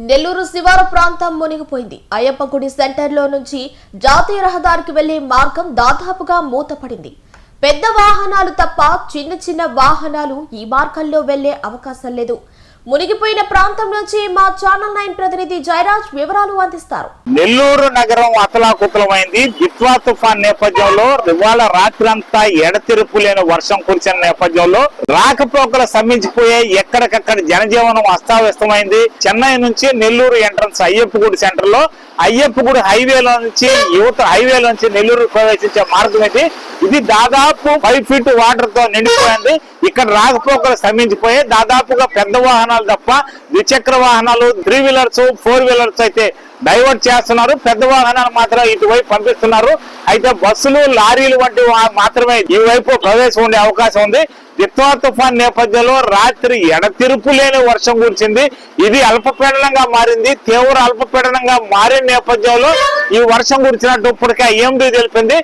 నెల్లూరు శివారు ప్రాంతం మునిగిపోయింది. అయ్యప్ప గుడి సెంటర్లో నుంచి జాతీయ రహదారికి వెళ్లే మార్గం దాదాపుగా మూతపడింది. పెద్ద వాహనాలు తప్ప చిన్న చిన్న వాహనాలు ఈ మార్గంలో వెళ్లే అవకాశం లేదు. మునిగిపోయిన ప్రాంతం నుంచి మా ఛానల్ 9 ప్రతినిధి జయరాజ్ వివరాలు అందిస్తారు. నెల్లూరు నగరం అతలాకుతలమైంది. దిత్వా తుఫాన్ నేపథ్యంలో ఇవాళ రాత్రి అంతా ఎడతెరుపు లేని వర్షం కురిసిన నేపథ్యంలో రాకపోకలు స్తంభించిపోయే ఎక్కడికక్కడ జనజీవనం అస్తావ్యస్తమైంది. చెన్నై నుంచి నెల్లూరు ఎంట్రన్స్ అయ్యప్పగుడి సెంటర్ లో అయ్యప్పగుడి హైవేలో నుంచి యువత హైవేలో నుంచి నెల్లూరు ప్రవేశించే మార్గం ఇది దాదాపు 5 ఫీట్ వాటర్ తో నిండిపోయింది. ఇక్కడ రాకపోకలు స్తంభించిపోయి దాదాపుగా పెద్ద వాహనాలు తప్ప ద్విచక్ర వాహనాలు 3 వీలర్స్ 4 వీలర్స్ అయితే డైవర్ట్ చేస్తున్నారు. పెద్ద వాహనాలు మాత్రం ఇటువైపు పంపిస్తున్నారు. అయితే బస్సులు లారీలు వంటి మాత్రమే ఈ వైపు ప్రవేశం ఉండే అవకాశం ఉంది. దిత్వా తుఫాన్ నేపథ్యంలో రాత్రి ఎడతెరుపు లేని వర్షం కురిచింది. ఇది అల్పపీడనంగా మారింది. తీవ్ర అల్పపీడనంగా మారిన నేపథ్యంలో ఈ వర్షం కురిచినట్టు ఇప్పటికే ఐఎండీ తెలిపింది.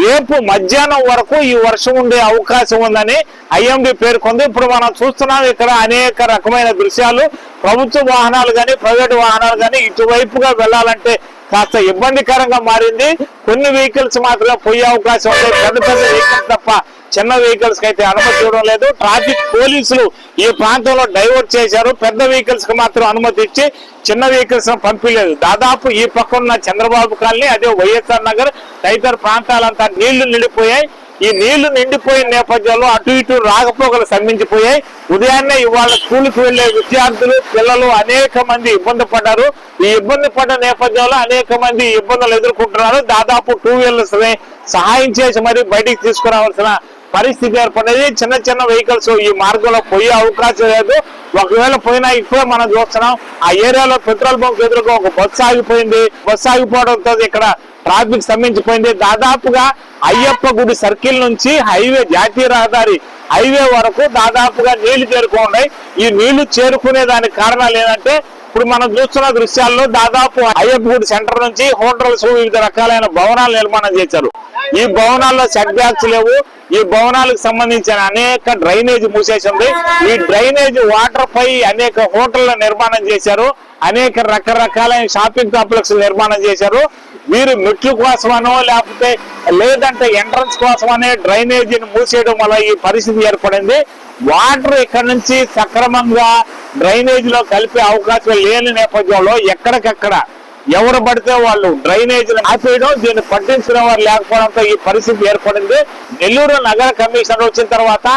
రేపు మధ్యాహ్నం వరకు ఈ వర్షం ఉండే అవకాశం ఉందని ఐఎండీ పేర్కొంది. ఇప్పుడు మనం చూస్తున్నాం ఇక్కడ అనేక రకమైన దృశ్యాలు. ప్రభుత్వ వాహనాలు కానీ ప్రైవేటు వాహనాలు కానీ ఇటువైపుగా వెళ్లాలంటే కాస్త ఇబ్బందికరంగా మారింది. కొన్ని వెహికల్స్ మాత్రమే పోయే అవకాశం ఉంది. పెద్ద పెద్ద వెహికల్స్ తప్ప చిన్న వెహికల్స్ కి అయితే అనుమతి ఇవ్వడం లేదు. ట్రాఫిక్ పోలీసులు ఈ ప్రాంతంలో డైవర్ట్ చేశారు. పెద్ద వెహికల్స్ కి మాత్రం అనుమతి ఇచ్చి చిన్న వెహికల్స్ పంపించలేదు. దాదాపు ఈ పక్క ఉన్న చంద్రబాబు కాలనీ, అదే వైఎస్ఆర్ నగర్ తదితర ప్రాంతాలంతా నీళ్లు నిండిపోయాయి. ఈ నీళ్లు నిండిపోయిన నేపథ్యంలో అటు ఇటు రాకపోకలు స్తంభించిపోయాయి. ఉదయాన్నే ఇవాళ స్కూల్కి వెళ్లే విద్యార్థులు పిల్లలు అనేక మంది ఇబ్బంది పడ్డారు. ఈ ఇబ్బంది పడ్డ నేపథ్యంలో అనేక మంది ఇబ్బందులు ఎదుర్కొంటున్నారు. దాదాపు 2 వీలర్స్ సహాయం చేసి మరి బయటికి తీసుకురావాల్సిన పరిస్థితి ఏర్పడేది. చిన్న చిన్న వెహికల్స్ ఈ మార్గంలో పోయే అవకాశం లేదు. ఒకవేళ పోయినా ఇప్పుడే మనం చూస్తున్నాం ఆ ఏరియాలో పెట్రోల్ బంక్ ఎదురుగా ఒక బస్సు ఆగిపోయింది. బస్సు ఆగిపోవడంతో ఇక్కడ ట్రాఫిక్ స్తంభించిపోయింది. దాదాపుగా అయ్యప్ప గుడి సర్కిల్ నుంచి హైవే జాతీయ రహదారి హైవే వరకు దాదాపుగా నీళ్లు చేరుకున్నాయి. ఈ నీళ్లు చేరుకునే దానికి కారణాలు ఏంటంటే ఇప్పుడు మనం చూస్తున్న దృశ్యాల్లో దాదాపు అయ్యప్ప గుడి సెంటర్ నుంచి హోటల్స్ వివిధ రకాలైన భవనాలు నిర్మాణం చేశారు. ఈ భవనాల్లో సెట్ బ్యాక్స్ లేవు. ఈ భవనాలకు సంబంధించిన అనేక డ్రైనేజ్ మూసేసింది. ఈ డ్రైనేజ్ వాటర్ పై అనేక హోటళ్ల నిర్మాణం చేశారు. అనేక రకరకాలైన షాపింగ్ కాంప్లెక్స్ నిర్మాణం చేశారు. వీరు మెట్లు కోసమనో లేదంటే ఎంట్రన్స్ కోసమనే డ్రైనేజీని మూసేయడం వల్ల ఈ పరిస్థితి ఏర్పడింది. వాటర్ ఇక్కడ నుంచి సక్రమంగా డ్రైనేజ్ లో కలిపే అవకాశం లేని నేపథ్యంలో ఎక్కడికక్కడ ఎవరు పడితే వాళ్ళు డ్రైనేజ్ ఆపేయడం, దీన్ని పట్టించుకునే వారు లేకపోవడంతో ఈ పరిస్థితి ఏర్పడింది. నెల్లూరు నగర కమిషనర్ వచ్చిన తర్వాత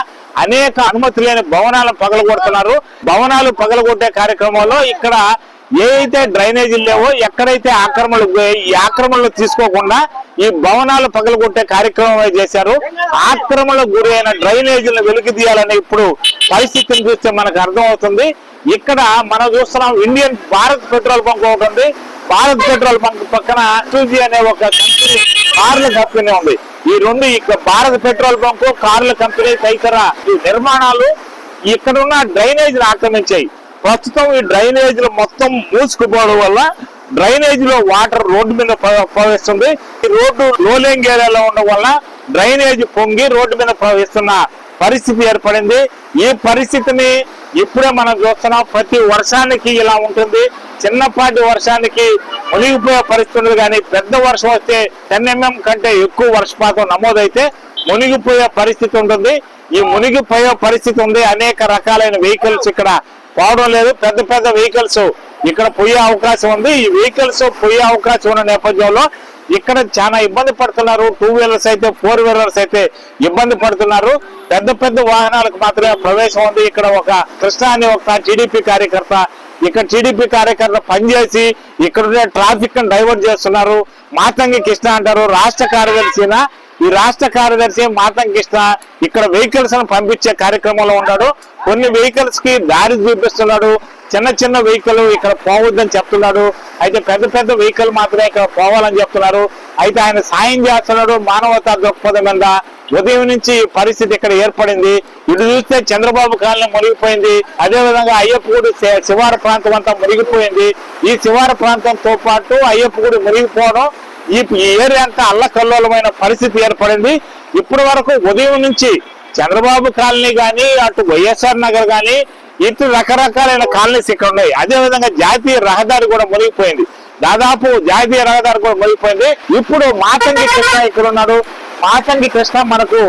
అనేక అనుమతి లేని భవనాలను పగలగొడుతున్నారు. భవనాలు పగలగొట్టే కార్యక్రమంలో ఇక్కడ ఏదైతే డ్రైనేజీలు లేవో ఎక్కడైతే ఈ ఆక్రమణలు తీసుకోకుండా ఈ భవనాలు పగలగొట్టే కార్యక్రమం చేశారు. ఆక్రమణకు గురైన డ్రైనేజీలను వెలికి తీయాలని ఇప్పుడు పరిస్థితిని చూస్తే మనకు అర్థం అవుతుంది. ఇక్కడ మనం చూస్తున్నాం ఇండియన్ భారత్ పెట్రోల్ బంక్ ఒకటి ఉంది. భారత్ పెట్రోల్ బంక్ పక్కన టూజీ అనే ఒక కంపెనీ కార్ల కంపెనీ ఉంది. ఈ రెండు ఇక్కడ భారత్ పెట్రోల్ బంక్ కార్ల కంపెనీ తదితర నిర్మాణాలు ఇక్కడున్న డ్రైనేజీలు ఆక్రమించాయి. ప్రస్తుతం ఈ డ్రైనేజీలు మొత్తం మూసుకుపోవడం వల్ల డ్రైనేజ్ లో వాటర్ రోడ్డు మీద ప్రవహిస్తుంది. ఈ రోడ్డు లోలింగ్ ఏరియాలో ఉండడం వల్ల డ్రైనేజ్ పొంగి రోడ్డు మీద ప్రవహిస్తున్న పరిస్థితి ఏర్పడింది. ఈ పరిస్థితిని ఇప్పుడే మనం చూస్తున్నాం. ప్రతి వర్షానికి ఇలా ఉంటుంది. చిన్నపాటి వర్షానికి మునిగిపోయే పరిస్థితి ఉంది. కానీ పెద్ద వర్షం వస్తే 10 mm కంటే ఎక్కువ వర్షపాతం నమోదైతే మునిగిపోయే పరిస్థితి ఉంటుంది. ఈ మునిగిపోయే పరిస్థితి ఉంది. అనేక రకాలైన వెహికల్స్ ఇక్కడ పోవడం లేదు. పెద్ద పెద్ద వెహికల్స్ ఇక్కడ పోయే అవకాశం ఉంది. ఈ వెహికల్స్ పోయే అవకాశం ఉన్న నేపథ్యంలో ఇక్కడ చాలా ఇబ్బంది పడుతున్నారు. 2 వీలర్స్ అయితే 4 వీలర్స్ అయితే ఇబ్బంది పడుతున్నారు. పెద్ద పెద్ద వాహనాలకు మాత్రమే ప్రవేశం ఉంది. ఇక్కడ ఒక కృష్ణ అనే ఒక టీడీపీ కార్యకర్త పనిచేసి ఇక్కడ ట్రాఫిక్ డైవర్ట్ చేస్తున్నారు. మాతంగి కృష్ణ అంటారు. రాష్ట్ర కార్యదర్శిన ఈ రాష్ట్ర కార్యదర్శి మాతంగి కృష్ణ ఇక్కడ వెహికల్స్ పంపించే కార్యక్రమంలో ఉన్నాడు. కొన్ని వెహికల్స్ కి దారి చూపిస్తున్నాడు. చిన్న చిన్న వెహికల్ ఇక్కడ పోవద్దని చెప్తున్నాడు. అయితే పెద్ద పెద్ద వెహికల్ మాత్రమే ఇక్కడ పోవాలని చెప్తున్నారు. అయితే ఆయన సాయం చేస్తున్నాడు. మానవతా దృక్పథం మీద ఉదయం నుంచి పరిస్థితి ఇక్కడ ఏర్పడింది. ఇటు చూస్తే చంద్రబాబు కాలనీ మునిగిపోయింది. అదేవిధంగా అయ్యప్పగుడి శివార ప్రాంతం అంతా మునిగిపోయింది. ఈ శివార ప్రాంతంతో పాటు అయ్యప్పగుడి మునిగిపోవడం ఈ ఏరియా అంతా అల్లకల్లోలమైన పరిస్థితి ఏర్పడింది. ఇప్పటి వరకు ఉదయం నుంచి చంద్రబాబు కాలనీ గాని, అటు వైఎస్ఆర్ నగర్ గాని, ఇటు రకరకాలైన కాలనీస్ ఇక్కడ ఉన్నాయి. అదే విధంగా జాతీయ రహదారి కూడా మునిగిపోయింది. దాదాపు జాతీయ రహదారి కూడా మునిగిపోయింది. ఇప్పుడు మాతంగి కృష్ణ ఇక్కడ ఉన్నాడు. మాతంగి కృష్ణ మనకు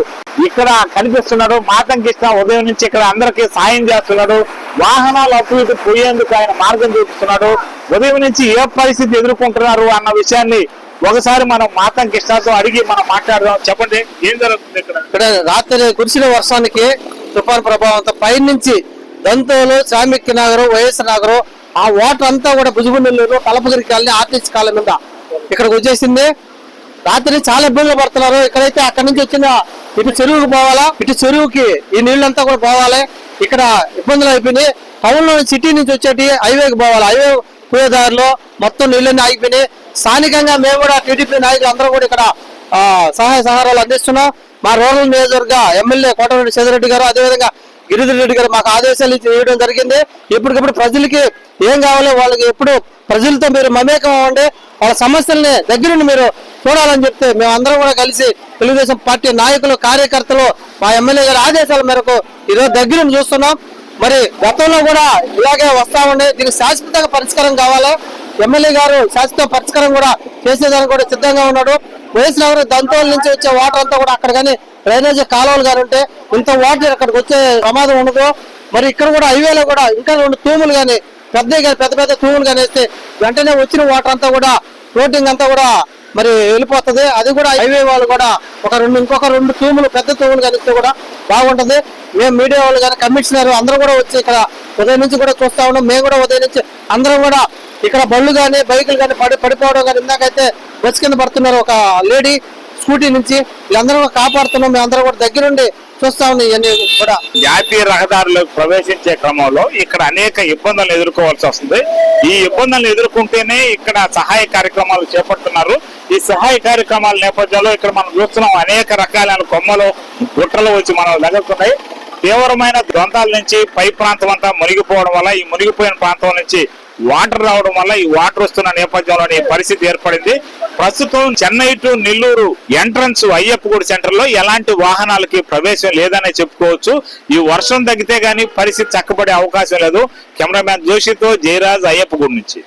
ఇక్కడ కనిపిస్తున్నాడు. మాతంగి కృష్ణ ఉదయం నుంచి ఇక్కడ అందరికీ సాయం చేస్తున్నాడు. వాహనాలు అటు ఇటు పోయేందుకు ఆయన మార్గం చూపిస్తున్నాడు. ఉదయం నుంచి ఏ పరిస్థితి ఎదుర్కొంటున్నారు అన్న విషయాన్ని ఒకసారి మనం మాతంగి కృష్ణతో అడిగి మనం మాట్లాడదాం. చెప్పండి, ఏం జరుగుతుంది ఇక్కడ? రాత్రి కురిసిన వర్షానికి తుఫాన్ ప్రభావంతో పైనుంచి దంతోలు, చామిక్య నగరం, వైఎస్ నగరం ఆ వాటర్ అంతా కూడా భుజగుండెల్లూరు, కలపగిరి కాలనీ, ఆర్టీసీ కాలనీ మీద ఇక్కడికి వచ్చేసింది. రాత్రి చాలా ఇబ్బందులు పడుతున్నారు. ఇక్కడైతే అక్కడి నుంచి వచ్చిన ఇటు చెరువుకి పోవాలా, ఇటు చెరువుకి ఈ నీళ్ళంతా కూడా పోవాలి. ఇక్కడ ఇబ్బందులు అయిపోయినాయి. టౌన్ లో సిటీ నుంచి వచ్చేటి హైవేకి పోవాలి. హైవే పోయేదారిలో మొత్తం నీళ్ళని ఆగిపోయినాయి. స్థానికంగా మేము కూడా టీడీపీ నాయకులు అందరూ కూడా ఇక్కడ సహాయ సహకారాలు అందిస్తున్నాం. మా రూరల్ నియోజకవర్గ ఎమ్మెల్యే కోటమిరెడ్డి సేదరెడ్డి గారు, అదేవిధంగా గిరిధర్ రెడ్డి గారు మాకు ఆదేశాలు ఇవ్వడం జరిగింది. ఇప్పటికప్పుడు ప్రజలకి ఏం కావాలో వాళ్ళకి ఎప్పుడు ప్రజలతో మీరు మమేకం అవ్వండి, వాళ్ళ సమస్యల్ని దగ్గరుండి మీరు చూడాలని చెప్తే మేము అందరం కూడా కలిసి తెలుగుదేశం పార్టీ నాయకులు, కార్యకర్తలు మా ఎమ్మెల్యే గారి ఆదేశాల మేరకు ఈరోజు దగ్గరుండి చూస్తున్నాం. మరి గతంలో కూడా ఇలాగే వస్తా ఉండే, దీనికి శాశ్వతంగా పరిష్కారం కావాలి. ఎమ్మెల్యే గారు శాశ్వత పరిష్కారం కూడా చేసేదానికి కూడా సిద్ధంగా ఉన్నాడు. వైఎస్ నగర్ దంతోల నుంచి వచ్చే వాటర్ అంతా కూడా అక్కడ కానీ డ్రైనేజ్ కాలువలు కానీ ఉంటే ఇంత వాటర్ అక్కడికి వచ్చే ప్రమాదం ఉండదు. మరి ఇక్కడ కూడా హైవేలో కూడా ఇంకా 2 తూములు కానీ పెద్ద పెద్ద తూములు కానీ వేస్తే వెంటనే వచ్చిన వాటర్ అంతా కూడా ఫ్లోటింగ్ అంతా కూడా మరి వెళ్ళిపోతుంది. అది కూడా హైవే వాళ్ళు కూడా ఇంకొక 2 తూములు, పెద్ద తూములు కానీ ఇస్తే కూడా బాగుంటుంది. మేము మీడియా వాళ్ళు కానీ, కమిషనర్ అందరూ కూడా వచ్చి ఇక్కడ ఉదయం నుంచి కూడా చూస్తా ఉన్నాం. మేము కూడా ఉదయం నుంచి అందరం కూడా ఇక్కడ బళ్ళు కానీ, బైకులు కానీ పడిపోవడం కానీ, ఇందాకైతే బస్సు కింద పడుతున్నారు ఒక లేడీ స్కూటీ నుంచి. వీళ్ళందరూ కాపాడుతున్నాం. మేము అందరం కూడా దగ్గరుండి చూస్తా ఉన్నాం. ఇవన్నీ కూడా జాతీయ రహదారులకు ప్రవేశించే క్రమంలో ఇక్కడ అనేక ఇబ్బందులు ఎదుర్కోవాల్సి వస్తుంది. ఈ ఇబ్బందులను ఎదుర్కొంటేనే ఇక్కడ సహాయ కార్యక్రమాలు చేపడుతున్నారు. ఈ సహాయ కార్యక్రమాల నేపథ్యంలో ఇక్కడ మనం చూస్తున్నాం అనేక రకాలైన కొమ్మలు, గుట్టలు వచ్చి మనం తగులుతున్నాయి. తీవ్రమైన ద్వంద్వాల నుంచి పై ప్రాంతం అంతా మునిగిపోవడం వల్ల, ఈ మునిగిపోయిన ప్రాంతం నుంచి వాటర్ రావడం వల్ల ఈ వాటర్ వస్తున్న నేపథ్యంలో ఈ పరిస్థితి ఏర్పడింది. ప్రస్తుతం చెన్నై టు నెల్లూరు ఎంట్రన్స్ అయ్యప్పగుడి సెంటర్ లో ఎలాంటి వాహనాలకి ప్రవేశం లేదనే చెప్పుకోవచ్చు. ఈ వర్షం తగ్గితే గానీ పరిస్థితి చక్కబడే అవకాశం లేదు. కెమెరామ్యాన్ జోషితో జయరాజ్, అయ్యప్పగుడి నుంచి.